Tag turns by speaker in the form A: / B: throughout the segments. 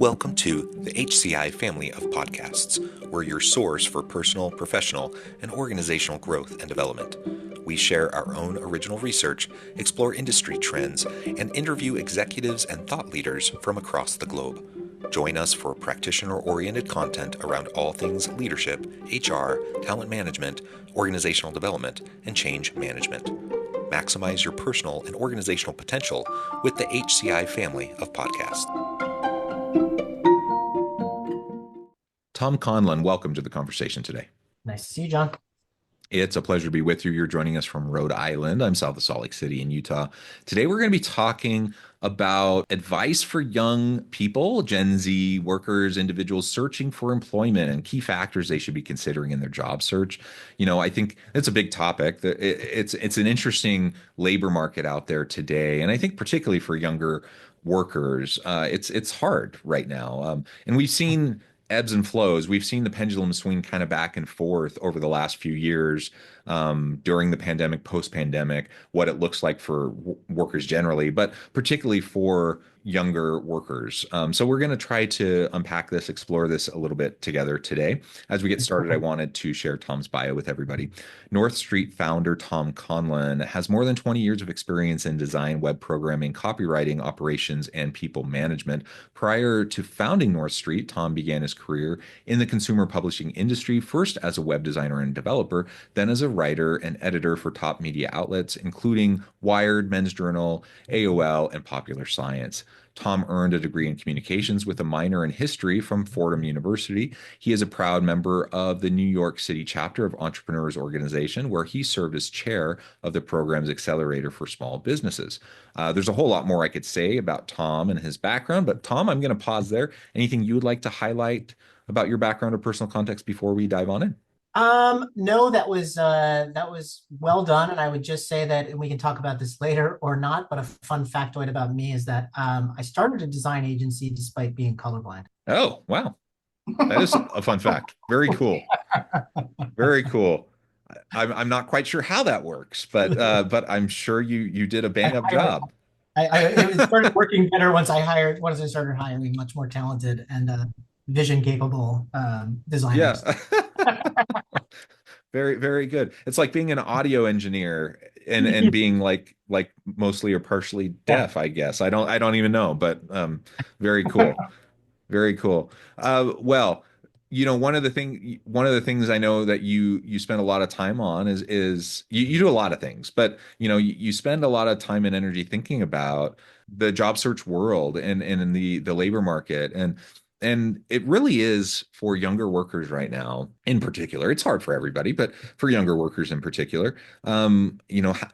A: Welcome to the HCI family of podcasts. We're your source for personal, professional, and organizational growth and development. We share our own original research, explore industry trends, and interview executives and thought leaders from across the globe. Join us for practitioner-oriented content around all things leadership, HR, talent management, organizational development, and change management. Maximize your personal and organizational potential with the HCI family of podcasts. Tom Conlon, welcome to the conversation today.
B: Nice to see you, John.
A: It's a pleasure to be with you. You're joining us from Rhode Island. I'm south of Salt Lake City in Utah. Today, we're going to be talking about advice for young people, Gen Z workers, individuals searching for employment and key factors they should be considering in their job search. I think it's a big topic. It's an interesting labor market out there today. And I think particularly for younger workers, it's hard right now. And we've seen ebbs and flows. We've seen the pendulum swing kind of back and forth over the last few years, during the pandemic, post-pandemic, what it looks like for workers generally, but particularly for younger workers. So we're going to try to unpack this, explore this a little bit together today. As we get started, I wanted to share Tom's bio with everybody. North Street founder Tom Conlon has more than 20 years of experience in design, web programming, copywriting, operations, and people management. Prior to founding North Street, Tom began his career in the consumer publishing industry, first as a web designer and developer, then as a writer and editor for top media outlets, including Wired, Men's Journal, AOL, and Popular Science. Tom earned a degree in communications with a minor in history from Fordham University. He is a proud member of the New York City chapter of Entrepreneurs Organization, where he served as chair of the program's Accelerator for small businesses. There's a whole lot more I could say about Tom and his background, but Tom, I'm going to pause there. Anything you would like to highlight about your background or personal context before we dive on in?
B: No, that was well done, and I would just say that, and we can talk about this later or not, but a fun factoid about me is that I started a design agency despite being colorblind.
A: Oh, wow. That is a fun fact. Very cool. Very cool. I'm not quite sure how that works, but I'm sure you did a bang up
B: I,
A: job.
B: it started working better once I started hiring much more talented and vision capable
A: Yeah.
B: designers.
A: Very, very good. It's like being an audio engineer and being like mostly or partially
B: Yeah.
A: deaf, I guess. I don't even know, but very cool. Very cool. Well, one of the things I know that you spend a lot of time on is you do a lot of things, but you spend a lot of time and energy thinking about the job search world and in the labor market and it really is for younger workers right now in particular. It's hard for everybody, but for younger workers in particular,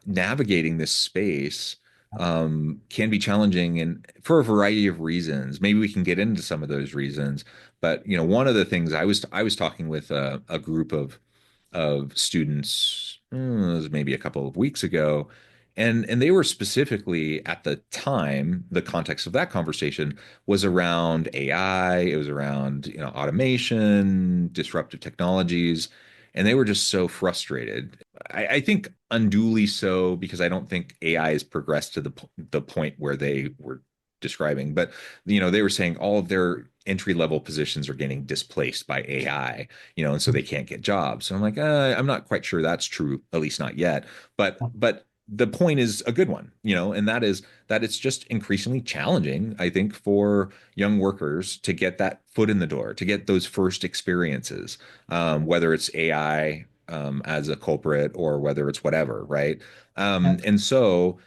A: navigating this space can be challenging and for a variety of reasons. Maybe we can get into some of those reasons. But one of the things I was talking with a group of students, it was maybe a couple of weeks ago, and they were specifically at the time, the context of that conversation was around AI, it was around automation, disruptive technologies, and they were just so frustrated. I think unduly so because I don't think AI has progressed to the point where they were describing, but they were saying all of their entry level positions are getting displaced by AI, and so they can't get jobs. So I'm like, I'm not quite sure that's true, at least not yet. But the point is a good one, and that is that it's just increasingly challenging, I think, for young workers to get that foot in the door, to get those first experiences, whether it's AI as a culprit or whether it's whatever, right? And so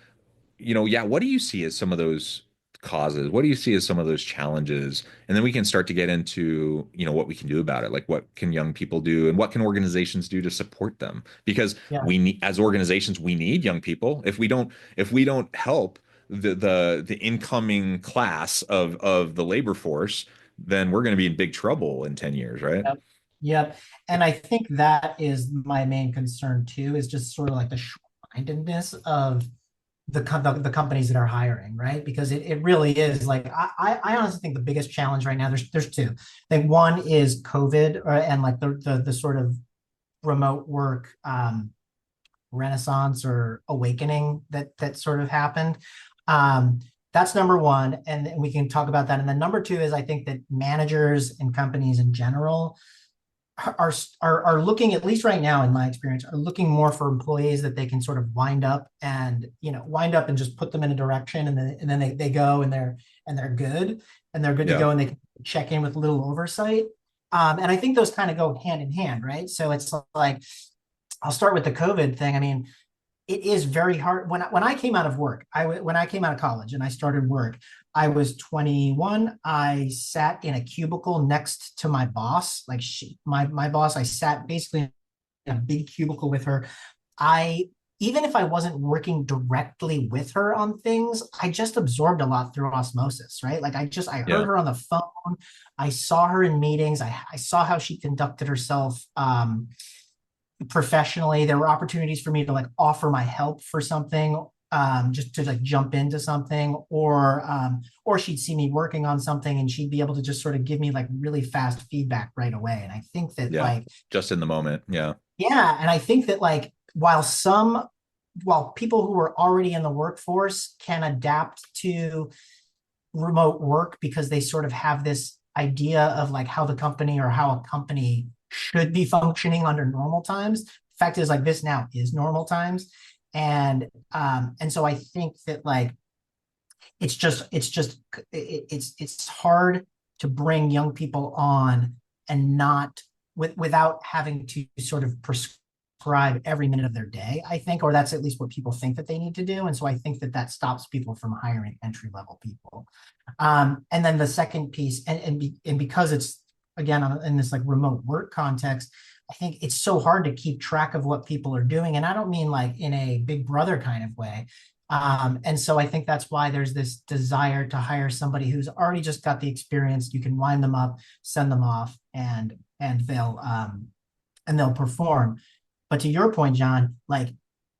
A: yeah, what do you see as some of those causes? What do you see as some of those challenges? And then we can start to get into, what we can do about it. Like what can young people do and what can organizations do to support them? Because
B: Yeah.
A: we need, as organizations, we need young people. If we don't help the incoming class of the labor force, then we're going to be in big trouble in 10 years, right?
B: Yep. Yep. And I think that is my main concern too, is just sort of like the short-mindedness of the companies that are hiring, right? Because it really is like I honestly think the biggest challenge right now, there's two. I think one is COVID and like the sort of remote work renaissance or awakening that sort of happened. that's number one, and we can talk about that. And then number two is I think that managers and companies in general are looking, at least right now in my experience, are looking more for employees that they can sort of wind up and just put them in a direction, and then they go and they're good, and they're good to
A: Yeah.
B: go, and they can check in with little oversight. And I think those kind of go hand in hand, right? So it's like, I'll start with the COVID thing. I mean, it is very hard. When I came out of work, when I came out of college and I started work, I was 21. I sat in a cubicle next to my boss, like my boss. I sat basically in a big cubicle with her. I Even if I wasn't working directly with her on things, I just absorbed a lot through osmosis, right? Like I heard
A: Yeah.
B: her on the phone. I saw her in meetings. I saw how she conducted herself. Professionally. There were opportunities for me to like offer my help for something, just to like jump into something, or she'd see me working on something and she'd be able to just sort of give me like really fast feedback right away. And I think that
A: Yeah.
B: like,
A: Just in the moment. Yeah.
B: yeah, and I think that like while people who are already in the workforce can adapt to remote work because they sort of have this idea of like how the company or how a company should be functioning under normal times. The fact is, like, this now is normal times, and so I think that like it's hard to bring young people on and not without having to sort of prescribe every minute of their day, I think, or that's at least what people think that they need to do. And so I think that that stops people from hiring entry level people. And then the second piece, and because it's again in this like remote work context, I think it's so hard to keep track of what people are doing. And I don't mean like in a big brother kind of way. And so I think that's why there's this desire to hire somebody who's already just got the experience. You can wind them up, send them off, and they'll perform. But to your point, John, like,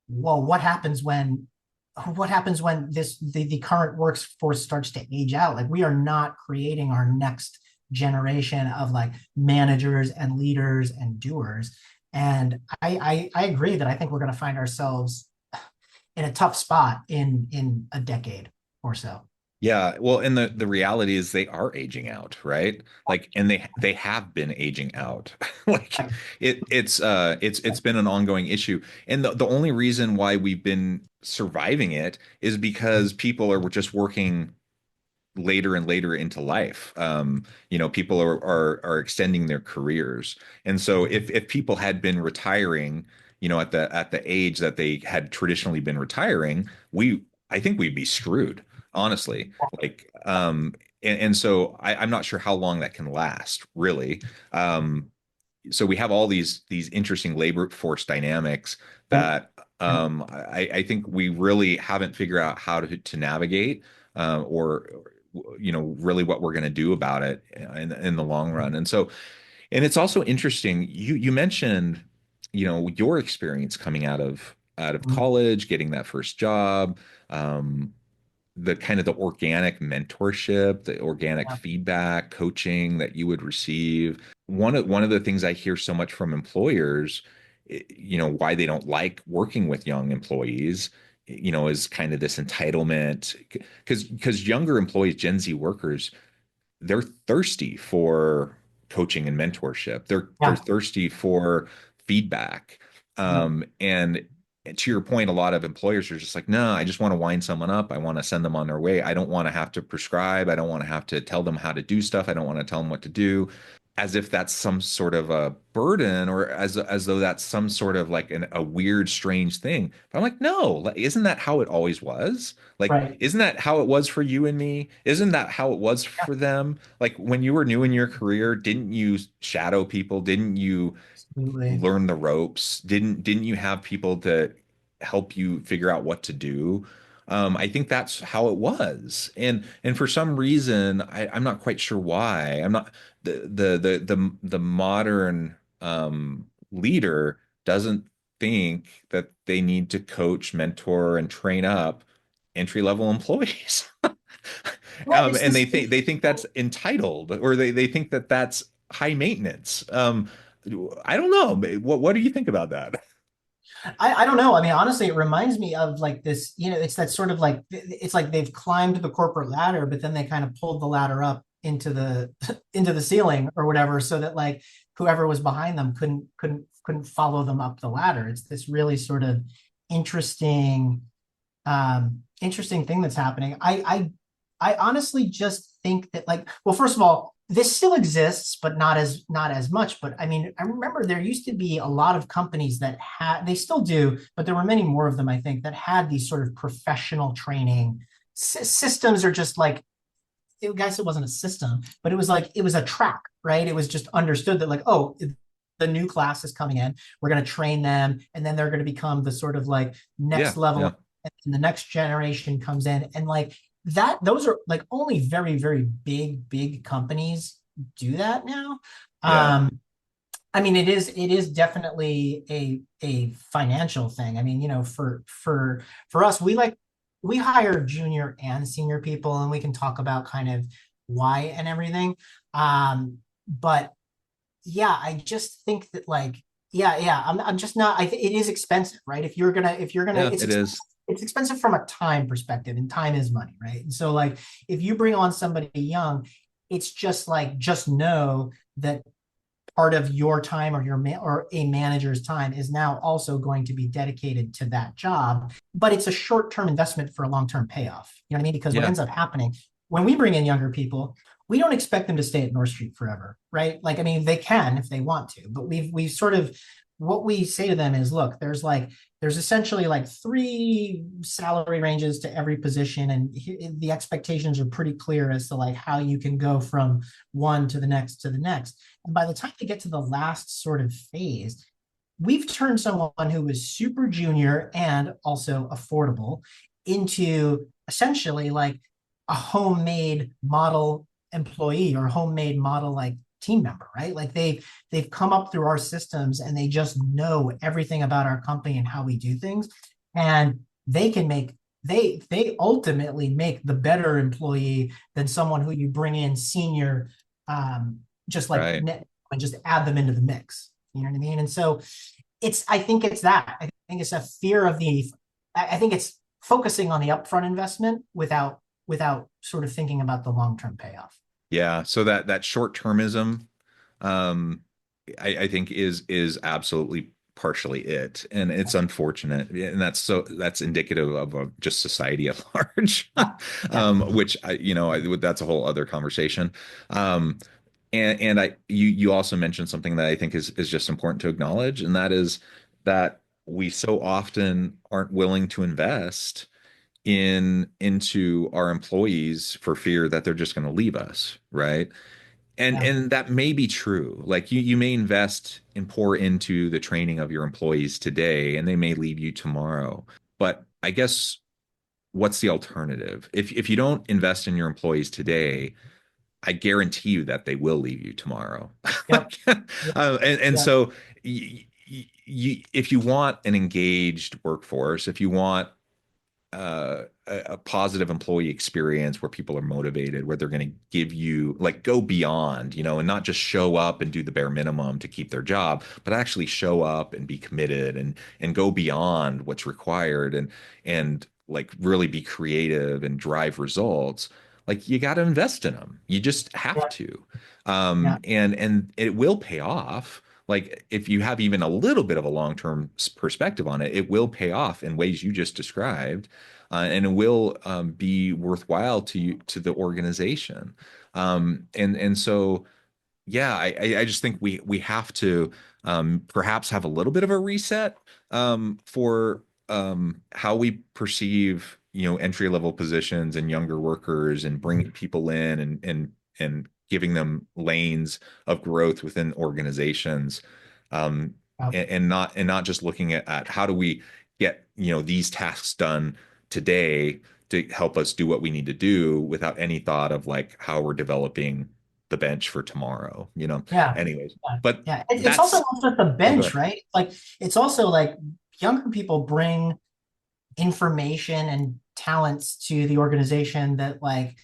B: well, what happens when the current workforce starts to age out? Like, we are not creating our next generation of like managers and leaders and doers. And I agree that I think we're going to find ourselves in a tough spot in a decade or so.
A: Yeah, well, and the reality is they are aging out, right? Like, and they have been aging out. Like
B: Right,
A: it's been an ongoing issue. And the only reason why we've been surviving it is because people are just working later and later into life. People are extending their careers. And so if people had been retiring, at the age that they had traditionally been retiring, I think we'd be screwed, honestly. Like, and so I'm not sure how long that can last, really. So we have all these interesting labor force dynamics
B: right,
A: that I think we really haven't figured out how to navigate, or really what we're going to do about it in the long run. And it's also interesting. You mentioned your experience coming out of college, getting that first job, um, the kind of the organic mentorship, the organic
B: yeah,
A: feedback, coaching that you would receive. One of the things I hear so much from employers, why they don't like working with young employees, is kind of this entitlement, because younger employees, Gen Z workers, they're thirsty for coaching and mentorship. They're
B: yeah,
A: thirsty for feedback.
B: yeah,
A: And to your point, a lot of employers are just like, no, I just want to wind someone up. I want to send them on their way. I don't want to have to prescribe. I don't want to have to tell them how to do stuff. I don't want to tell them what to do, as if that's some sort of a burden, or as though that's some sort of like a weird, strange thing. But I'm like, no, like, isn't that how it always was? Like,
B: right,
A: isn't that how it was for you and me? Isn't that how it was
B: yeah,
A: for them? Like, when you were new in your career, didn't you shadow people? Didn't you
B: absolutely,
A: learn the ropes? Didn't you have people to help you figure out what to do? I think that's how it was. And for some reason, I'm not quite sure why. I'm not the modern leader doesn't think that they need to coach, mentor, and train up entry level employees.
B: yeah. It's
A: And
B: this.
A: they think that's entitled, or they think that that's high maintenance. I don't know. What do you think about that?
B: I don't know. I mean, honestly, it reminds me of like this, it's that sort of like it's like they've climbed the corporate ladder, but then they kind of pulled the ladder up into the into the ceiling or whatever, so that like whoever was behind them couldn't follow them up the ladder. It's this really sort of interesting interesting thing that's happening. I honestly just think that like, well, first of all, this still exists, but not as much. But I mean, I remember there used to be a lot of companies that had, they still do, but there were many more of them, I think, that had these sort of professional training systems, or just like, guys, it wasn't a system, but it was like it was a track, right? It was just understood that like, oh, the new class is coming in, we're going to train them, and then they're going to become the sort of like next
A: Yeah,
B: level,
A: yeah,
B: and the next generation comes in, and like that. Those are like only very very big companies do that now.
A: yeah.
B: I mean, it is definitely a financial thing. I mean, for us, we hire junior and senior people, and we can talk about kind of why and everything. But yeah, I just think that like, yeah, I'm just not. It is expensive, right? If you're gonna,
A: Yeah, it is.
B: it's expensive from a time perspective, and time is money, right? And so like, if you bring on somebody young, it's just like, just know that part of your time, or or a manager's time, is now also going to be dedicated to that job. But it's a short-term investment for a long-term payoff. You know what I mean? Because what
A: Yeah,
B: ends up happening when we bring in younger people, we don't expect them to stay at North Street forever, right? Like, I mean, they can if they want to, but we've sort of, what we say to them is, look, there's essentially like three salary ranges to every position, and the expectations are pretty clear as to like how you can go from one to the next to the next. And by the time they get to the last sort of phase, we've turned someone who was super junior and also affordable into essentially like a homemade model employee, or homemade model like team member, right? Like they've come up through our systems, and they just know everything about our company and how we do things. And they can make they ultimately make the better employee than someone who you bring in senior, just like
A: right.
B: net, and just add them into the mix. You know what I mean? And so I think it's that. I think it's a fear of I think it's focusing on the upfront investment without sort of thinking about the long-term payoff.
A: Yeah, so that short-termism, um, I think is absolutely partially it, and it's unfortunate, and that's indicative of just society at large,
B: Yeah. Yeah.
A: which that's a whole other conversation. Um, and you also mentioned something that I think is just important to acknowledge, and that is that we so often aren't willing to invest into our employees for fear that they're just going to leave us, right? And
B: Yeah.
A: and that may be true. Like you may invest and pour into the training of your employees today, and they may leave you tomorrow. But I guess what's the alternative? If you don't invest in your employees today, I guarantee you that they will leave you tomorrow.
B: Yep. Yep.
A: And
B: Yep.
A: so if you want an engaged workforce, if you want a positive employee experience where people are motivated, where they're going to give you like go beyond, and not just show up and do the bare minimum to keep their job, but actually show up and be committed and go beyond what's required and like really be creative and drive results. Like you got to invest in them. You just have
B: Yeah.
A: to.
B: Yeah.
A: And it will pay off. Like if you have even a little bit of a long-term perspective on it, it will pay off in ways you just described, and it will be worthwhile to you to the organization. And so yeah, I just think we have to perhaps have a little bit of a reset for how we perceive entry level positions and younger workers and bringing people in and giving them lanes of growth within organizations, um,
B: Yeah.
A: and not just looking at how do we get these tasks done today to help us do what we need to do without any thought of like how we're developing the bench for tomorrow.
B: Yeah.
A: Anyways,
B: Yeah.
A: but
B: Yeah. It's also
A: that's
B: not just the
A: oh, go
B: bench,
A: ahead.
B: right? Like, it's also like younger people bring information and talents to the organization that like,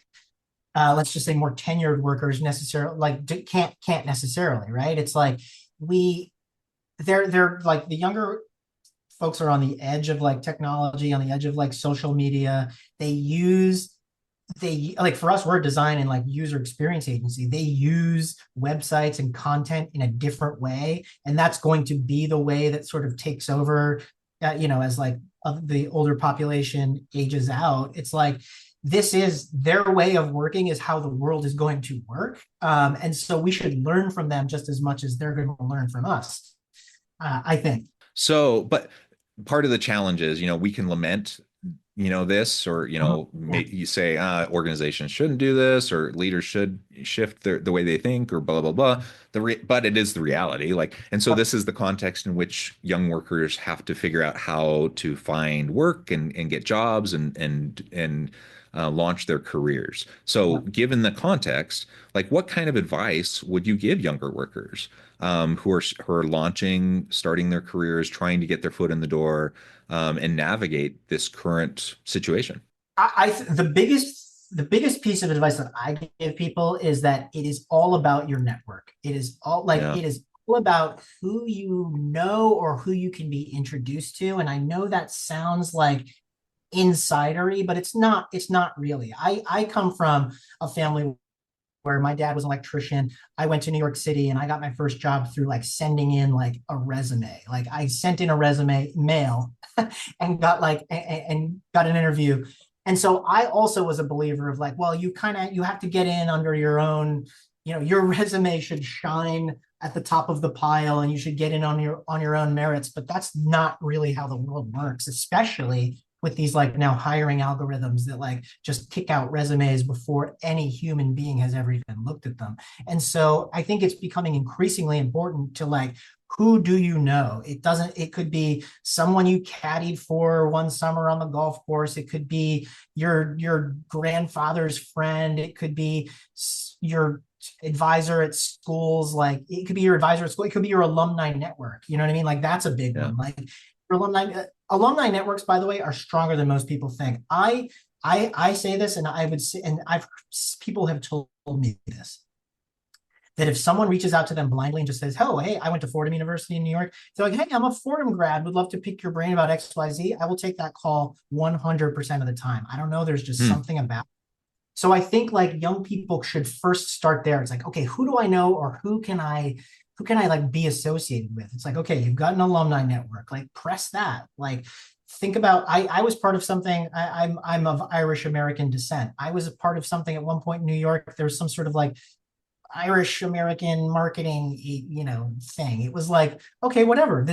B: let's just say more tenured workers necessarily like can't necessarily, right? It's like we they're like the younger folks are on the edge of like technology, on the edge of like social media. They use they like for us, we're a design and like user experience agency. They use websites and content in a different way, and that's going to be the way that sort of takes over, as like the older population ages out. It's like this is their way of working, is how the world is going to work, and so we should learn from them just as much as they're going to learn from us. I think.
A: So, but part of the challenge is, we can lament, this, or,
B: Yeah.
A: you say, organizations shouldn't do this, or leaders should shift the way they think, or blah, blah, blah. But it is the reality. Like, and so this is the context in which young workers have to figure out how to find work and get jobs and launch their careers. So,
B: Yeah.
A: given the context, like, what kind of advice would you give younger workers? Who are launching, starting their careers, trying to get their foot in the door, and navigate this current situation.
B: The biggest piece of advice that I give people is that it is all about your network.
A: Yeah,
B: It is all about who you know or who you can be introduced to. And I know that sounds like insidery, but it's not really. I come from a family where my dad was an electrician. I went to New York City and I got my first job through like sending in like a resume. Like I sent in a resume mail and got an interview. And so I also was a believer of like, well, you have to get in under your own, your resume should shine at the top of the pile and you should get in on your own merits. But that's not really how the world works, especially with these like now hiring algorithms that like just kick out resumes before any human being has ever even looked at them. And so I think it's becoming increasingly important to like, who do you know? It could be someone you caddied for one summer on the golf course. It could be your grandfather's friend. It could be your advisor at schools. Like it could be your advisor at school. It could be your alumni network. You know what I mean? Like that's a big
A: yeah.
B: one. Like alumni networks, by the way, are stronger than most people think. I say this, and I would say, and I've people have told me this, that if someone reaches out to them blindly and just says, "Oh, hey, I went to Fordham University in New York," they're like, "Hey, I'm a Fordham grad. Would love to pick your brain about X, Y, Z." I will take that call 100% of the time. I don't know. There's just
A: Hmm.
B: something about. So I think like young people should first start there. It's like, okay, who do I know, or who can I like be associated with? It's like, okay, you've got an alumni network, like press that. Like think about, I was part of something. I'm of Irish American descent. I was a part of something at one point in New York. There was some sort of like Irish American marketing, thing. It was like, okay, whatever.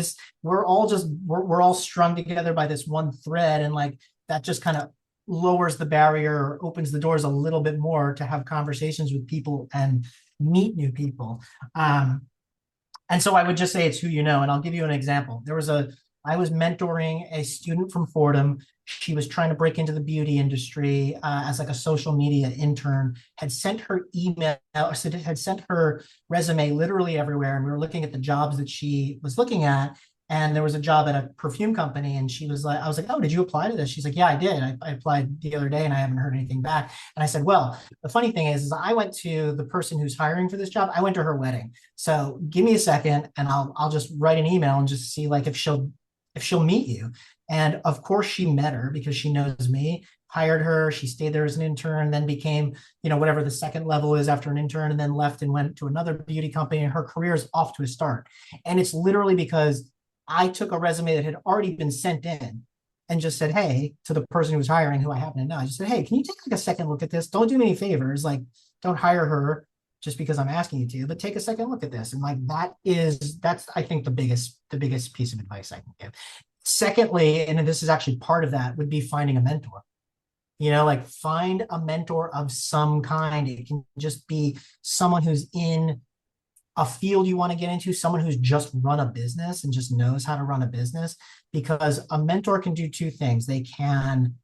B: We're all strung together by this one thread, and like that just kind of lowers the barrier or opens the doors a little bit more to have conversations with people and meet new people. Um, and so I would just say it's who you know. And I'll give you an example. I was mentoring a student from Fordham. She was trying to break into the beauty industry as like a social media intern, had sent her email, had sent her resume literally everywhere. And we were looking at the jobs that she was looking at. And there was a job at a perfume company. And she was like, I was like, "Oh, did you apply to this?" She's like, "Yeah, I did. I applied the other day and I haven't heard anything back." And I said, "Well, the funny thing is I went to the person who's hiring for this job. I went to her wedding. So give me a second and I'll just write an email and just see like if she'll meet you." And of course she met her because she knows me, hired her. She stayed there as an intern, then became, whatever the second level is after an intern, and then left and went to another beauty company. And her career is off to a start. And it's literally because I took a resume that had already been sent in and just said, "Hey," to the person who was hiring, who I happen to know. I just said, "Hey, can you take like a second look at this? Don't do me any favors. Like, don't hire her just because I'm asking you to, but take a second look at this." And like that's I think the biggest piece of advice I can give. Secondly, and this is actually part of that, would be finding a mentor. Like find a mentor of some kind. It can just be someone who's in a field you want to get into, someone who's just run a business and just knows how to run a business, because a mentor can do two things. They can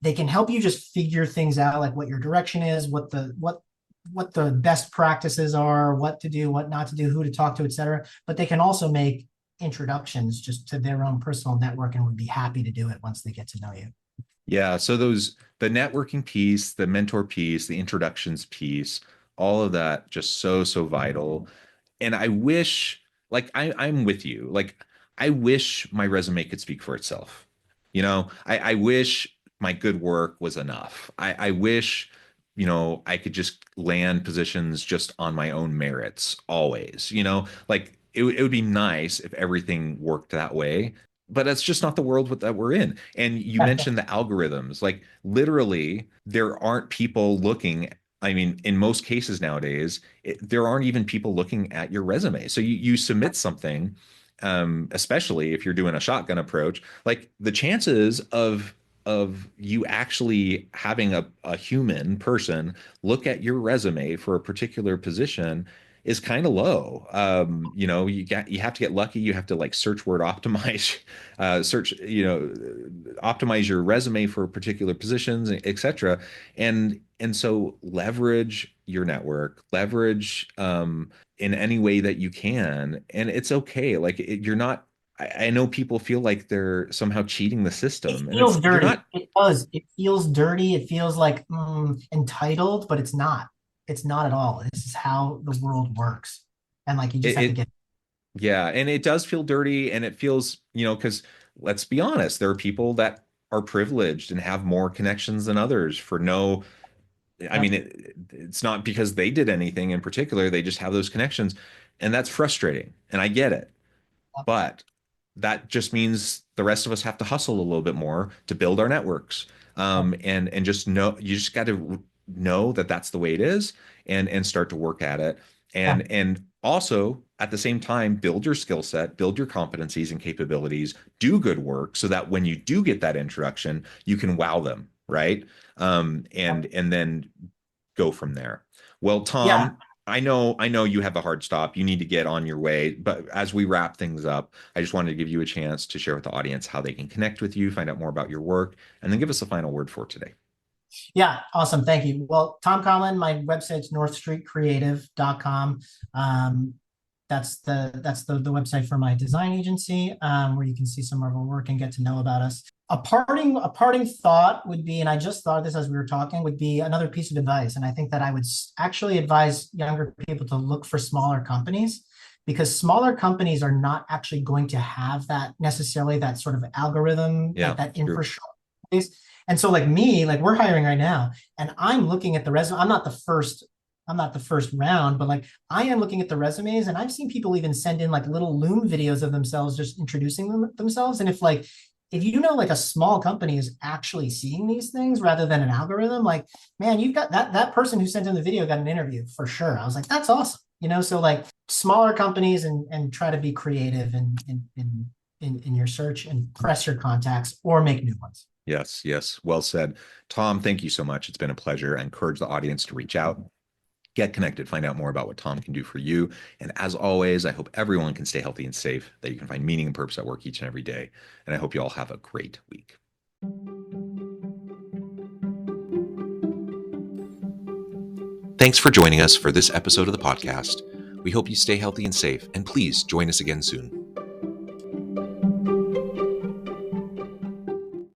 B: help you just figure things out, like what your direction is, what the best practices are, what to do, what not to do, who to talk to, etc. But they can also make introductions just to their own personal network and would be happy to do it once they get to know you.
A: Yeah. So the networking piece, the mentor piece, the introductions piece, all of that just so, so vital. And I wish, like, I'm with you. Like, I wish my resume could speak for itself. I wish my good work was enough. I wish, I could just land positions just on my own merits always. Like it would be nice if everything worked that way, but that's just not the world that we're in. And you mentioned the algorithms. Like literally, there aren't people looking. I mean, in most cases nowadays, there aren't even people looking at your resume. So you submit something, especially if you're doing a shotgun approach, like the chances of you actually having a human person look at your resume for a particular position is kind of low. You have to get lucky. You have to like search word optimize, optimize your resume for particular positions, etc. And so leverage your network, leverage in any way that you can, and it's okay. Like you're not. I know people feel like they're somehow cheating the
B: It
A: system, and
B: feels
A: you're
B: dirty.
A: not.
B: It does. It feels dirty. It feels like entitled, but it's not. It's not at all. This is how the world works. And like you just
A: It,
B: have to
A: it
B: get.
A: Yeah, and it does feel dirty, and it feels, because let's be honest, there are people that are privileged and have more connections than others for no. I mean,
B: Yep.
A: it's not because they did anything in particular. They just have those connections, and that's frustrating, and I get it.
B: Yep.
A: But that just means the rest of us have to hustle a little bit more to build our networks.
B: Yep.
A: And just know, you just got to know that that's the way it is, and start to work at it.
B: Yeah.
A: And also at the same time, build your skill set, build your competencies and capabilities, do good work so that when you do get that introduction, you can wow them, right? And then go from there. Well,
B: Yeah.
A: Tom, I know you have a hard stop. You need to get on your way. But as we wrap things up, I just wanted to give you a chance to share with the audience how they can connect with you, find out more about your work, and then give us a final word for today.
B: Yeah, awesome. Thank you. Well, Tom Conlon, my website's northstreetcreative.com. Um, that's the website for my design agency, where you can see some of our work and get to know about us. A parting thought would be, and I just thought of this as we were talking, would be another piece of advice. And I think that I would actually advise younger people to look for smaller companies, because smaller companies are not actually going to have that necessarily that sort of algorithm,
A: Yeah,
B: that
A: true.
B: infrastructure. And so like me, like we're hiring right now, and I'm looking at the resume. I'm not the first round, but like I am looking at the resumes, and I've seen people even send in like little Loom videos of themselves just introducing themselves. And if you know like a small company is actually seeing these things rather than an algorithm, like man, you've got that person who sent in the video got an interview for sure. I was like, that's awesome. So like smaller companies, and try to be creative in your search and press your contacts or make new ones.
A: Yes, yes. Well said. Tom, thank you so much. It's been a pleasure. I encourage the audience to reach out, get connected, find out more about what Tom can do for you. And as always, I hope everyone can stay healthy and safe, that you can find meaning and purpose at work each and every day. And I hope you all have a great week. Thanks for joining us for this episode of the podcast. We hope you stay healthy and safe, and please join us again soon.